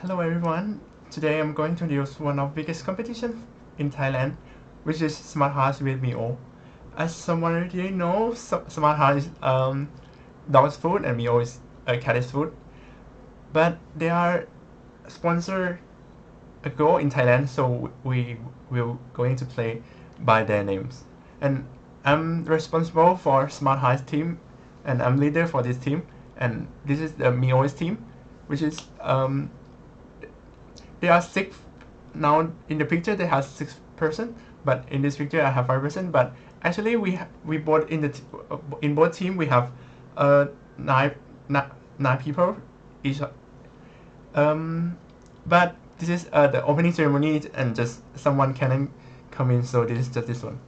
Hello everyone. Today I'm going to introduce one of the biggest competitions in Thailand, which is SmartHeart with Meo. As someone already knows, SmartHeart is dog's food and Meo is cat's food. But they are sponsored ago in Thailand, so we will going to play by their names. And I'm responsible for SmartHeart's team, and I'm leader for this team. And this is the Meo's team, which is there are six now in the picture. They have 6 person, but in this picture I have 5 person. But actually we both in both team we have uh nine, nine, 9 people each. Um, but this is the opening ceremony, and just someone can come in. So this is just this one.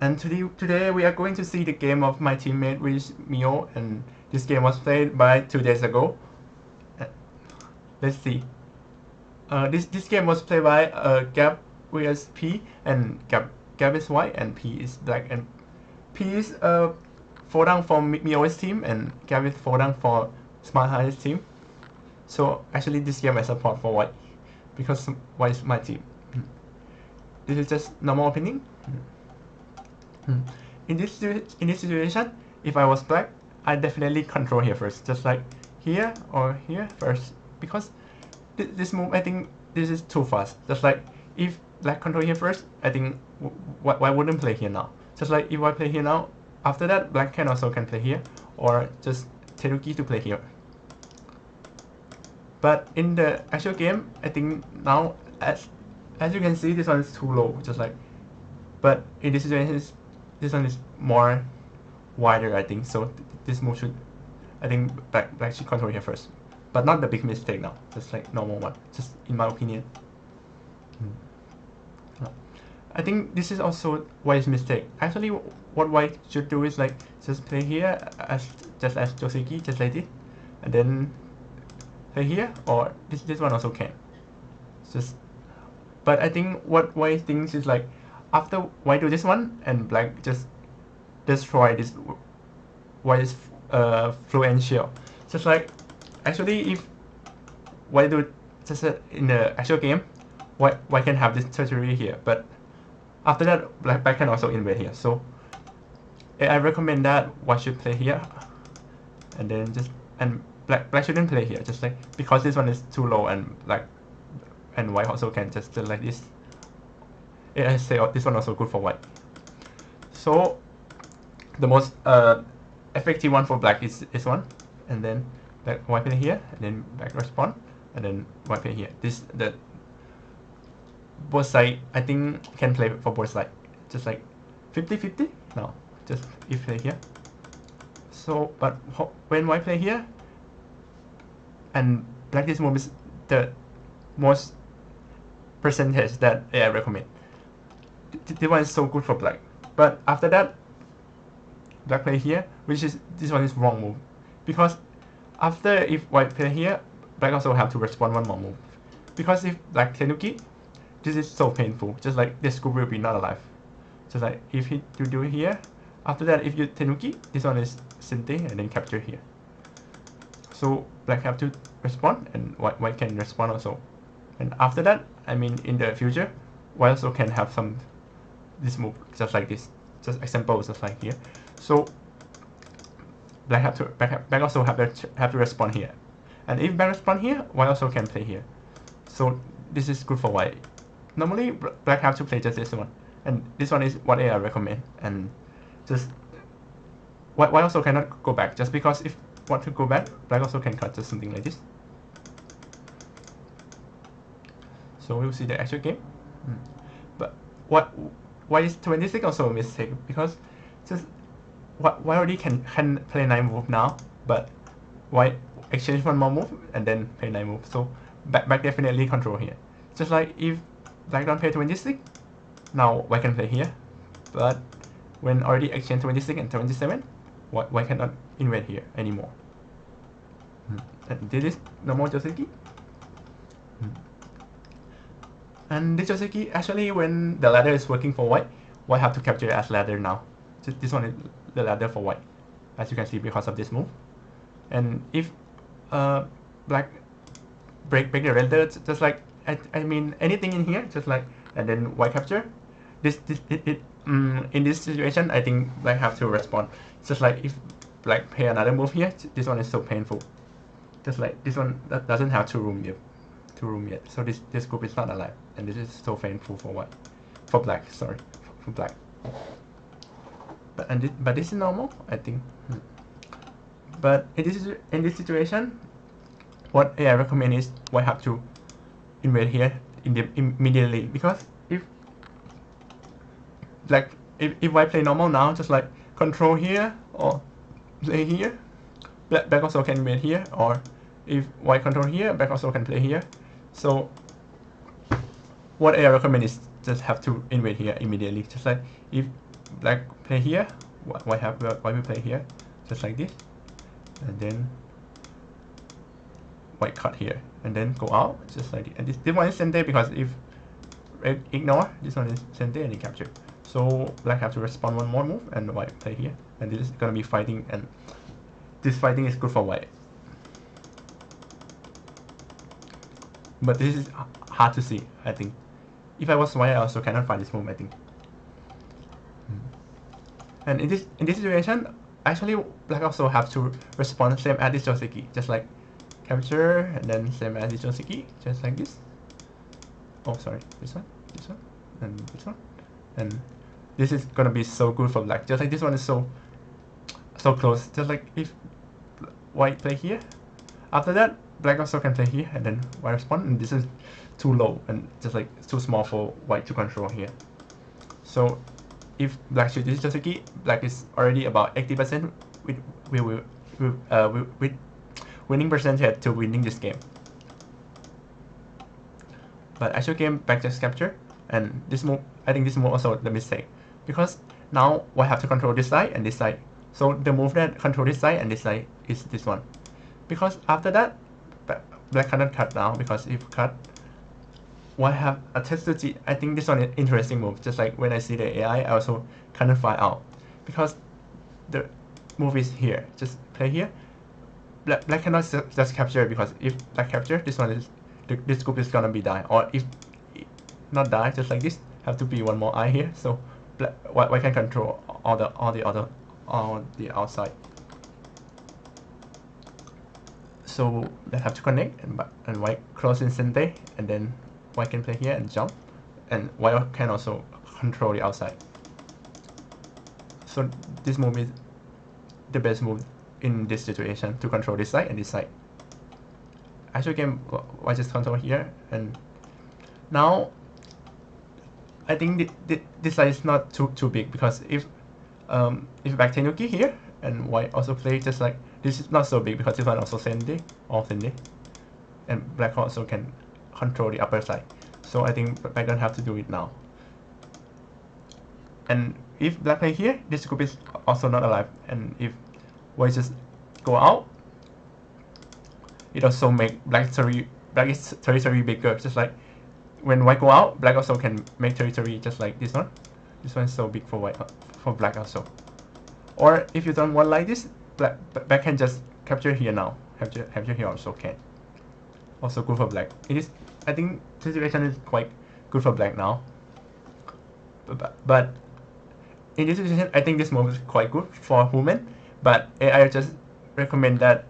And today we are going to see the game of my teammate, which is Mio, and this game was played by 2 days ago. Uh, Let's see. This game was played by Gab vs P, and Gab is white and P is black, and P is 4 down for Mio's team, and Gab is 4 down for SmartHeart's team. So actually this game I support for white because white is my team. This is just normal opening. In this situation, if I was black, I definitely control here first, just like here or here first, because this move, I think this is too fast. Just like if black control here first, I think why wouldn't play here now? Just like if I play here now, after that black can also play here, or just Teruki to play here. But in the actual game, I think now as you can see, this one is too low. Just like, but in this situation, this one is more wider, I think. So this move should, I think black should control here first, but not the big mistake now. Just like normal one, just in my opinion. I think this is also white's mistake. Actually, what white should do is like just play here as Joseki, just like this, and then play here, or this one also can. Just, but I think what white thinks is like after white do this one and black just destroy this white's fluential. Just like actually if white do just in the actual game, white can have this territory here, but after that black can also invade here. So I recommend that white should play here, and then just and black shouldn't play here, just like because this one is too low, and white also can just like this. I say this one also good for white. So the most effective one for black is this one, and then white play here, and then black respond, and then white play here. This the both side I think can play for both side, just like 50-50. No, just if play here. So but when white play here and black, this move is the most percentage that I recommend. This one is so good for black, but after that black play here, which is this one is wrong move, because after if white play here, black also have to respond one more move, because if black Tenuki, this is so painful, just like this group will be not alive. Just like if you do it here, after that if you Tenuki, this one is Sinte and then capture here. So black have to respond, and white can respond also. And after that, I mean in the future, white also can have some this move just like this. Just example just like here. So black have to black also have to respond here. And if black respond here, white also can play here. So this is good for white. Normally black have to play just this one, and this one is what I recommend. And just white also cannot go back, just because if want to go back, black also can cut just something like this. So we'll see the actual game. But why is 26 also a mistake? Because just white already can play 9 move now, but white exchange one more move and then play 9 move. So black definitely control here. Just like if black don't play 26, now white can play here, but when already exchange 26 and 27, white cannot invade here anymore. And this is normal Joseki. And this Joseki, actually when the ladder is working for white have to capture it as ladder now. Just this one is the ladder for white, as you can see because of this move. And if black break the render, just like I mean anything in here, just like, and then white capture. In this situation, I think black have to respond. Just like if black play another move here, this one is so painful. Just like this one that doesn't have two room yet. So this group is not alive, and this is so painful for white, for black. Sorry, for black. But this is normal, I think. But in this situation, what I recommend is white have to invade here immediately, because if white play normal now, just like control here or play here, black also can invade here, or if white control here, black also can play here. So what I recommend is just have to invade here immediately. Just like if black play here, white will play here, just like this, and then white cut here, and then go out, just like this. And this one is sente, because if ignore, this one is sente and it capture. So black have to respond one more move, and white play here, and this is gonna be fighting, and this fighting is good for white. But this is hard to see, I think. If I was white, I also cannot find this move, I think. And in this situation, actually black also have to respond same as this Joseki, just like capture, and then same as this Joseki, just like this. Oh, sorry, this one, and this one, and this is gonna be so good for black. Just like this one is so close. Just like if white play here, after that black also can play here, and then white respond, and this is too low, and just like it's too small for white to control here. So if black shoots this Joseki, black is already about 80% with winning percentage to winning this game. But actual game, black just capture, and this move, I think this move also the mistake, because now white have to control this side and this side. So the move that control this side and this side is this one, because after that black cannot cut now, because if cut, white have a test to see. I think this one is interesting move. Just like when I see the AI, I also cannot find out, because the move is here. Just play here. Black cannot just capture, because if black capture, this one is this group is gonna be die, or if not die, just like this, have to be one more eye here. So white can control all the outside. So they have to connect, and white close in sente, and then white can play here and jump, and white can also control the outside. So this move is the best move in this situation to control this side and this side. Actual game, white just control here, and now I think this side is not too big, because if back Tenuki here and white also play, just like this is not so big, because this one also sende, and black also can control the upper side. So I think black don't have to do it now. And if black play here, this group is also not alive, and if white just go out, it also make black is territory bigger. Just like when white go out, black also can make territory, just like this one. This one is so big for white, for black also. Or if you don't want like this, black can just capture here now. Capture here also can. Also good for black. It is, I think the situation is quite good for black now. But in this situation, I think this move is quite good for human. But I just recommend that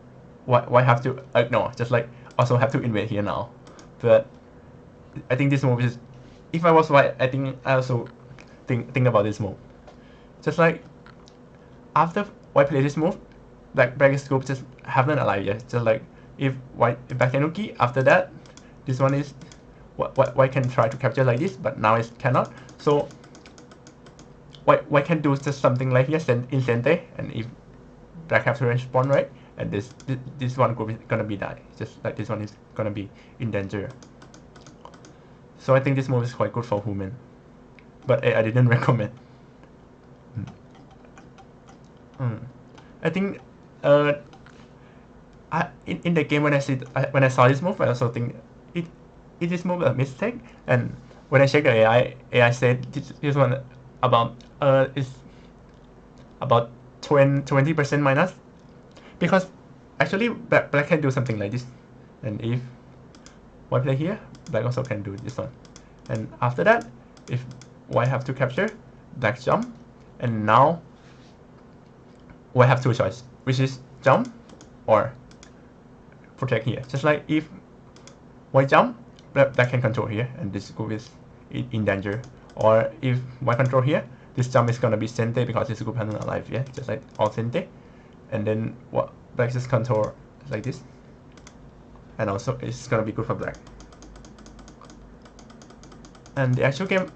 white have to ignore, just like also have to invade here now. But I think this move is, if I was white, I think I also think about this move. Just like after white play this move, black scoop just haven't alive yet. Just like if black Tenuki, after that, this one is white can try to capture like this, but now it cannot. So white can do just something like here in sente, and if black have to respond, right, and this one group is gonna be die, just like this one is gonna be in danger. So I think this move is quite good for human, but I didn't recommend. I think in the game when I saw this move, I also think it is move a mistake. And when I checked the AI said this one about is about 20% minus, because actually black can do something like this, and if white play here, black also can do this one. And after that, if white have to capture, black jump, and now white have two choices, which is jump or protect here. Just like if white jump, black can control here, and this group is in danger. Or if white control here, this jump is gonna be sente because this group has not alive yet, just like all sente. And then what black just control like this, and also it's gonna be good for black. And the actual game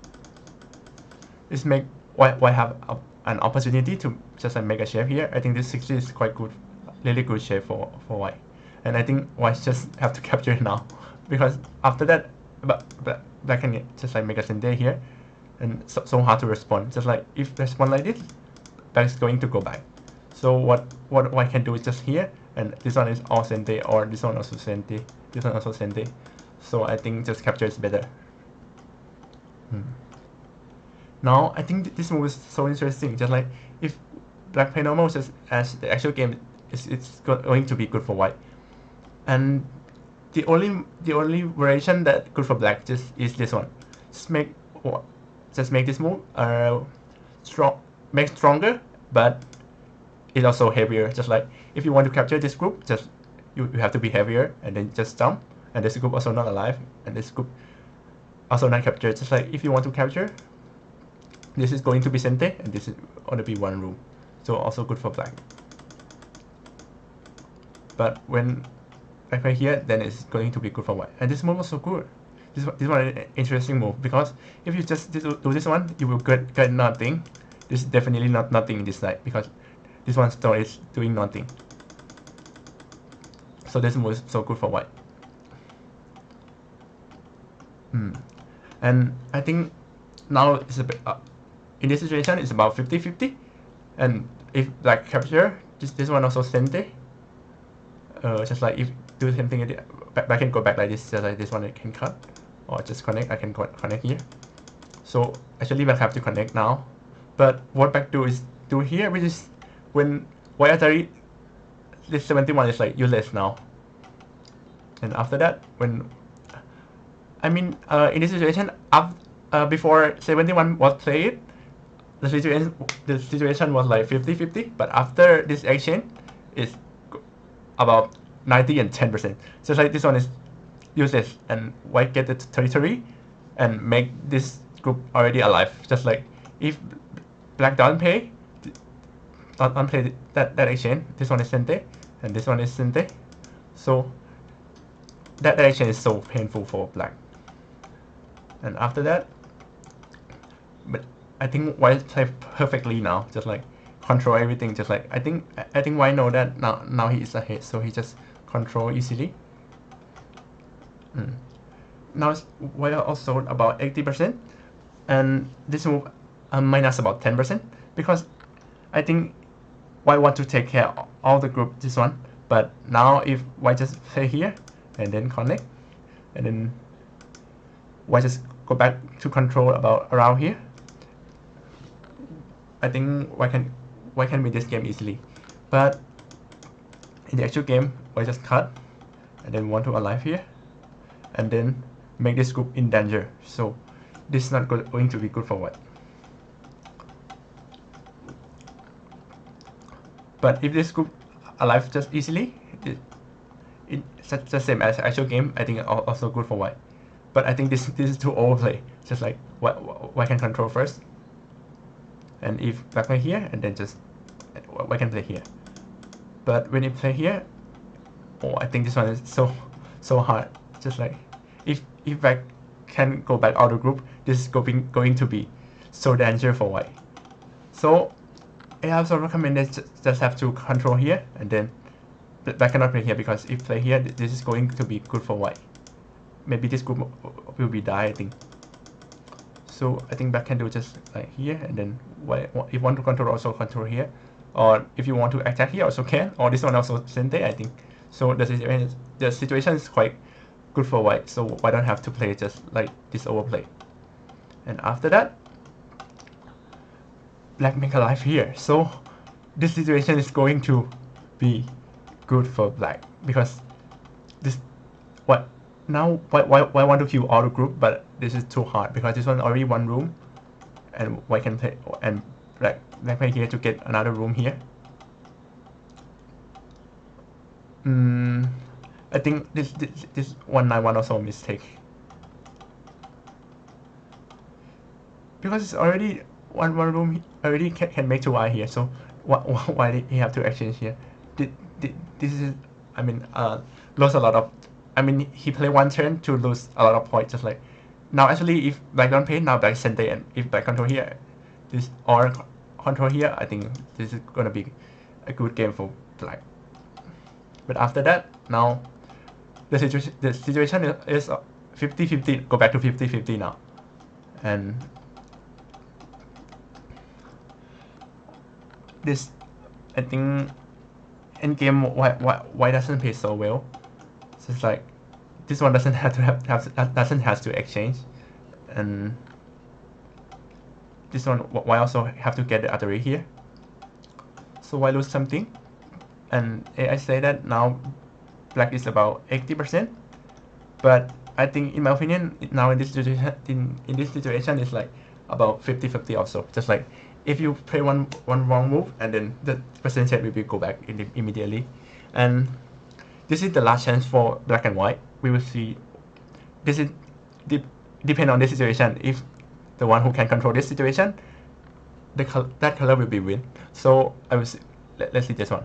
is make white have an opportunity to just like make a shape here. I think this 60 is quite good, really good shape for white. And I think white just have to capture it now, because after that, black can just like make a sente here, and so hard to respond. Just like if respond like this, black is going to go back. So what white can do is just here, and this one is all sente, or this one also sente, this one also sente. So I think just capture is better. Now I think this move is so interesting. Just like if black play normal, just as the actual game it's going to be good for white. And the only variation that good for black just is this one. Just make this move make stronger, but it's also heavier. Just like if you want to capture this group, just you have to be heavier, and then just jump, and this group also not alive, and this group also not captured. Just like if you want to capture, this is going to be sente, and this is going to be one room, so also good for black. But when black play here, then it's going to be good for white. And this move was so good. This one is an interesting move, because if you just do this one, you will get nothing. This is definitely not nothing in this side, because this one still is doing nothing. So this move is so good for white. And I think now it's a bit in this situation it's about 50-50. And if black capture, this one also sente. Just like if do the same thing, black can go back like this, just like this one I can cut, or just connect. I can connect here. So actually black have to connect now. But what black do is do here, which is when white atari, this 71 is like useless now. And after that, when in this situation, before 71 was played, the situation was like 50-50. But after this action, it's about 90 and 10%. So like this one is useless, and white get the territory and make this group already alive. Just like if black don't play that action, this one is sente, and this one is sente. So that action is so painful for black. And after that, but I think white play perfectly now, just like control everything. Just like I think white know that now he is ahead, so he just control easily. Now white also about 80%, and this move minus about 10%, because I think white want to take care of all the group this one. But now if white just play here and then connect, and then white just go back to control about around here, I think white can win this game easily. But in the actual game, white just cut and then want to alive here, and then make this group in danger. So this is not going to be good for white. But if this group alive just easily, it's the same as actual game. I think also good for white. But I think this is too overplay. Just like white can control first, and if black play here, and then just white can play here. But when you play here, I think this one is so hard. Just like if black can go back out of the group, this is going to be so dangerous for white. So I also recommend that just have to control here, and then black cannot play here, because if play here, this is going to be good for white. Maybe this group will be die, I think. So I think black can do just like here, and then white, if you want to control, also control here. Or if you want to attack here, also can. Or this one also sente, I think. So the situation is quite good for white. So white don't have to play just like this overplay. And after that, black make a life here. So this situation is going to be good for black, because this now why want to kill all the group, but this is too hard because this one already one room, and white can play and black play here to get another room here. I think this 191 also a mistake because it's already one room already can make 2i here, so why did he have to exchange here? This is, I mean, lost a lot of, I mean, he played one turn to lose a lot of points. Just like now, actually, if black don't pay, now black sente, and if black control here, this or control here, I think this is gonna be a good game for black. But after that, now the situation is 50-50, go back to 50-50 now, and this, I think, end game why doesn't play so well. So it's like this one doesn't have to doesn't have to exchange, and this one why also have to get the artery here. So why lose something? And I say that now black is about 80%, but I think in my opinion now in this situation in this situation it's like about 50-50 also. Just like if you play one wrong move, and then the percentage will go back immediately. And this is the last chance for black and white. We will see. This is depend on the situation. If the one who can control this situation, that color will be win. So I will see, let's see this one.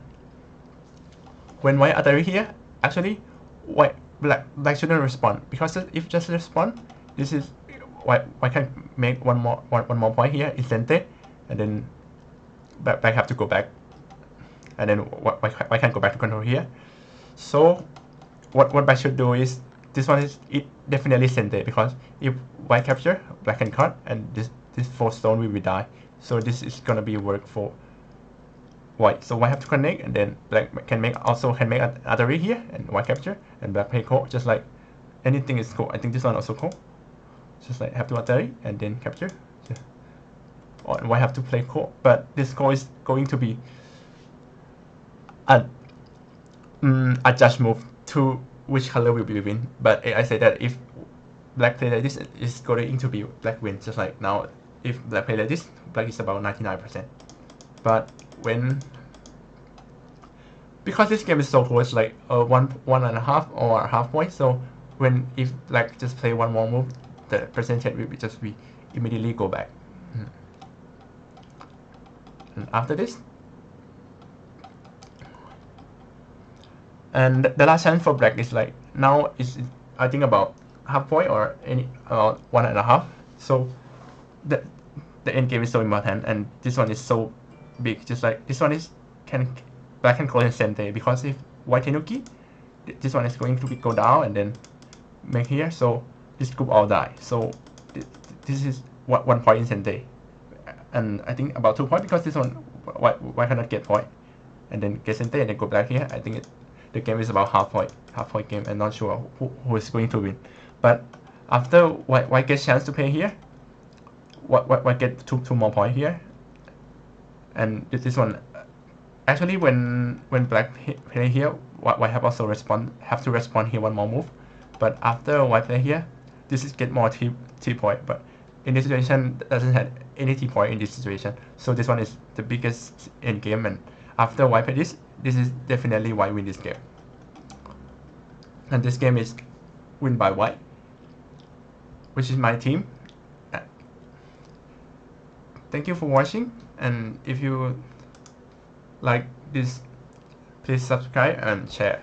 When white artery here, actually black shouldn't respond, because if just respond, this is white can make one more point here incentive, and then black have to go back, and then white can go back to control here. So what black should do is, this one is definitely sente, because if white capture, black can cut, and this 4 stone will die. So this is gonna be work for white. So white have to connect, and then black can make an artery here, and white capture, and black play core. Just like anything is core. I think this one also core. Just like have to artery and then capture. Or white have to play core, but this core is going to be a judge move to which color will be win. But I say that if black play like this, it's going to be black win. Just like now, if black play like this, black is about 99%. But because this game is so close, like 1.5 or a half point, so if black just play one more move, the percentage will just be immediately go back. And after this, and the last chance for black is like now is, I think, about half point or about 1.5. So the end game is so important, and this one is so big. Just like this one is black can call it sente, because if white tenuki, this one is going to go down and then make here, so this group all die. So this is 1 point in sente, and I think about 2 points, because this one white cannot get point, and then get sente and then go black here. I think the game is about half point game, and not sure who is going to win. But after white gets chance to play here, white get two more points here, and this one actually when black play here, white have also have to respond here one more move. But after white play here, this is get more T point, but in this situation doesn't have any T point in this situation. So this one is the biggest end game, and after white play this is definitely white win this game. And this game is win by white, which is my team. Thank you for watching, and if you like this, please subscribe and share.